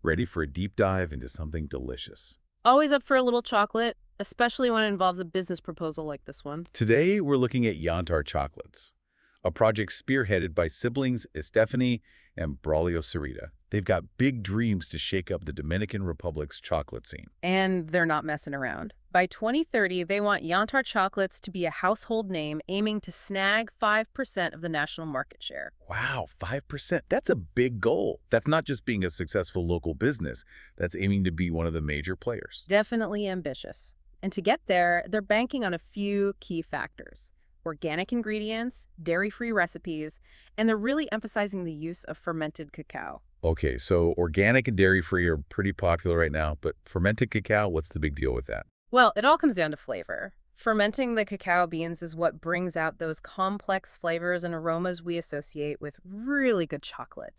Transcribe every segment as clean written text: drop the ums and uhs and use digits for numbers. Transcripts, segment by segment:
Ready for a deep dive into something delicious. Always up for a little chocolate, especially when it involves a business proposal like this one. Today, we're looking at Yantar chocolates, a project spearheaded by siblings Estefany and Braulio Sarita. They've got big dreams to shake up the Dominican Republic's chocolate scene. And they're not messing around. By 2030, they want Yantar chocolates to be a household name, aiming to snag 5% of the national market share. Wow, 5%. That's a big goal. That's not just being a successful local business. That's aiming to be one of the major players. Definitely ambitious. And to get there, they're banking on a few key factors: organic ingredients, dairy-free recipes, and they're really emphasizing the use of fermented cacao. Okay, so organic and dairy-free are pretty popular right now, but fermented cacao, what's the big deal with that? Well, it all comes down to flavor. Fermenting the cacao beans is what brings out those complex flavors and aromas we associate with really good chocolate.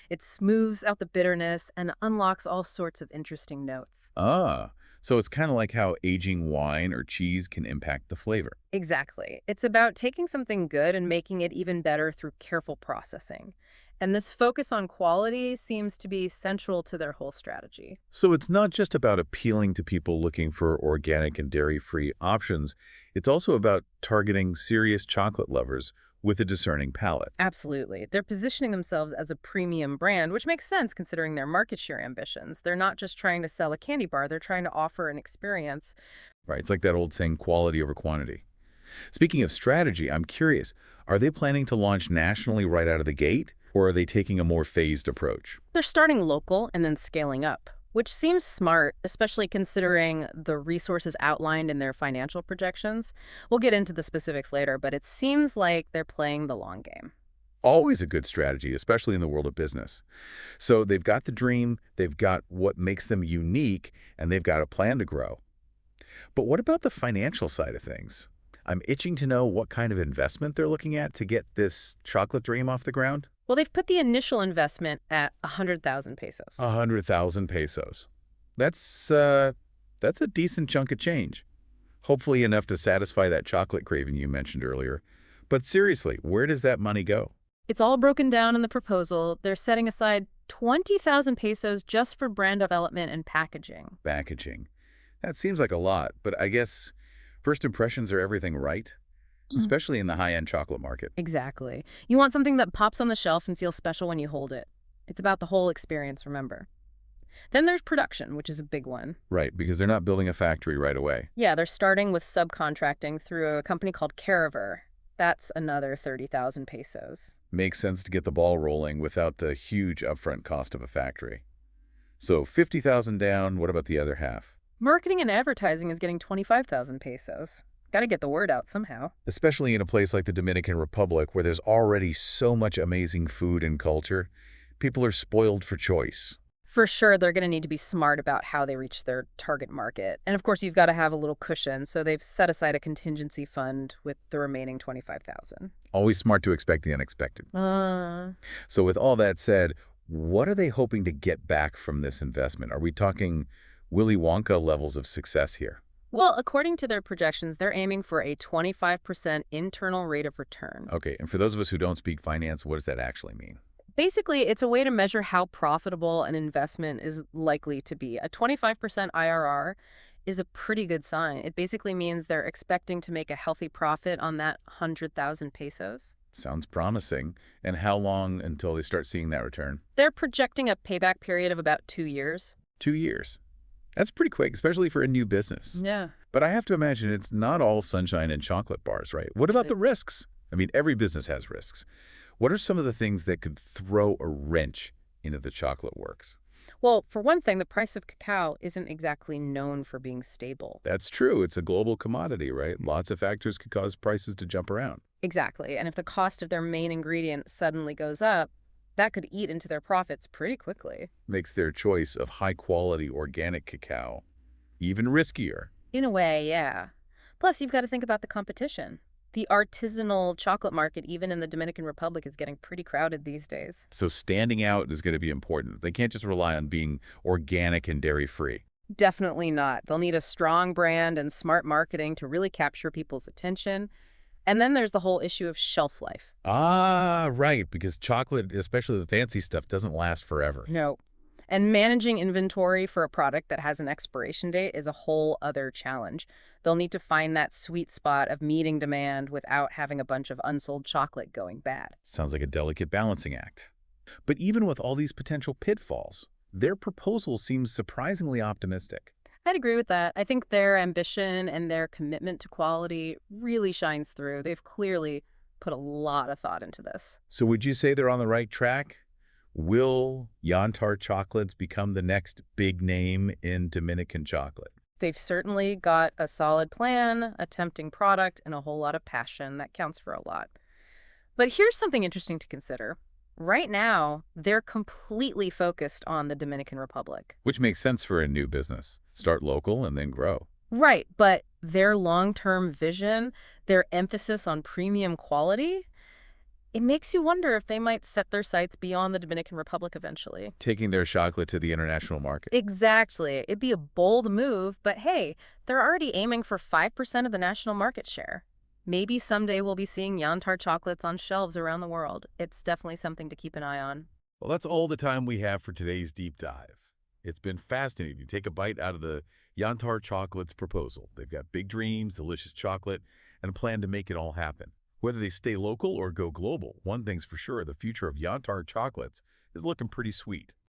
It smooths out the bitterness and unlocks all sorts of interesting notes. Ah, so it's kind of like how aging wine or cheese can impact the flavor. Exactly. It's about taking something good and making it even better through careful processing. And this focus on quality seems to be central to their whole strategy. So it's not just about appealing to people looking for organic and dairy-free options. It's also about targeting serious chocolate lovers with a discerning palate. Absolutely. They're positioning themselves as a premium brand, which makes sense considering their market share ambitions. They're not just trying to sell a candy bar, they're trying to offer an experience. Right, it's like that old saying, quality over quantity. Speaking of strategy, I'm curious, are they planning to launch nationally right out of the gate, or are they taking a more phased approach? They're starting local and then scaling up, which seems smart, especially considering the resources outlined in their financial projections. We'll get into the specifics later, but it seems like they're playing the long game. Always a good strategy, especially in the world of business. So they've got the dream, they've got what makes them unique, and they've got a plan to grow. But what about the financial side of things? I'm itching to know what kind of investment they're looking at to get this chocolate dream off the ground. Well, they've put the initial investment at 100,000 pesos. 100,000 pesos. That's a decent chunk of change. Hopefully enough to satisfy that chocolate craving you mentioned earlier. But seriously, where does that money go? It's all broken down in the proposal. They're setting aside 20,000 pesos just for brand development and packaging. Packaging. That seems like a lot, but I guess first impressions are everything, right? Especially in the high-end chocolate market. Exactly. You want something that pops on the shelf and feels special when you hold it. It's about the whole experience, remember. Then there's production, which is a big one. Right, because they're not building a factory right away. Yeah, they're starting with subcontracting through a company called Caraver. That's another 30,000 pesos. Makes sense to get the ball rolling without the huge upfront cost of a factory. So 50,000 down, what about the other half? Marketing and advertising is getting 25,000 pesos. Gotta get the word out somehow. Especially in a place like the Dominican Republic where there's already so much amazing food and culture, people are spoiled for choice. For sure, they're going to need to be smart about how they reach their target market. And of course, you've got to have a little cushion, so they've set aside a contingency fund with the remaining 25,000. Always smart to expect the unexpected. So with all that said, what are they hoping to get back from this investment? Are we talking Willy Wonka levels of success here? Well, according to their projections, they're aiming for a 25% internal rate of return. Okay, and for those of us who don't speak finance, what does that actually mean? Basically, it's a way to measure how profitable an investment is likely to be. A 25% IRR is a pretty good sign. It basically means they're expecting to make a healthy profit on that 100,000 pesos. Sounds promising. And how long until they start seeing that return? They're projecting a payback period of about 2 years. 2 years. That's pretty quick, especially for a new business. Yeah. But I have to imagine it's not all sunshine and chocolate bars, right? What about the risks? I mean, every business has risks. What are some of the things that could throw a wrench into the chocolate works? Well, for one thing, the price of cacao isn't exactly known for being stable. That's true. It's a global commodity, right? Lots of factors could cause prices to jump around. Exactly. And if the cost of their main ingredient suddenly goes up, that could eat into their profits pretty quickly. Makes their choice of high-quality organic cacao even riskier. In a way, yeah. Plus, you've got to think about the competition. The artisanal chocolate market, even in the Dominican Republic, is getting pretty crowded these days. So standing out is going to be important. They can't just rely on being organic and dairy-free. Definitely not. They'll need a strong brand and smart marketing to really capture people's attention. And then there's the whole issue of shelf life. Ah, right, because chocolate, especially the fancy stuff, doesn't last forever. No. And managing inventory for a product that has an expiration date is a whole other challenge. They'll need to find that sweet spot of meeting demand without having a bunch of unsold chocolate going bad. Sounds like a delicate balancing act. But even with all these potential pitfalls, their proposal seems surprisingly optimistic. I'd agree with that. I think their ambition and their commitment to quality really shines through. They've clearly put a lot of thought into this. So would you say they're on the right track? Will Yantar chocolates become the next big name in Dominican chocolate? They've certainly got a solid plan, a tempting product, and a whole lot of passion. That counts for a lot. But here's something interesting to consider. Right now, they're completely focused on the Dominican Republic. Which makes sense for a new business. Start local and then grow. Right, but their long-term vision, their emphasis on premium quality, it makes you wonder if they might set their sights beyond the Dominican Republic eventually. Taking their chocolate to the international market. Exactly. It'd be a bold move, but hey, they're already aiming for 5% of the national market share. Maybe someday we'll be seeing Yantar chocolates on shelves around the world. It's definitely something to keep an eye on. Well, that's all the time we have for today's deep dive. It's been fascinating to take a bite out of the Yantar Chocolate's proposal. They've got big dreams, delicious chocolate, and a plan to make it all happen. Whether they stay local or go global, one thing's for sure, the future of Yantar chocolates is looking pretty sweet.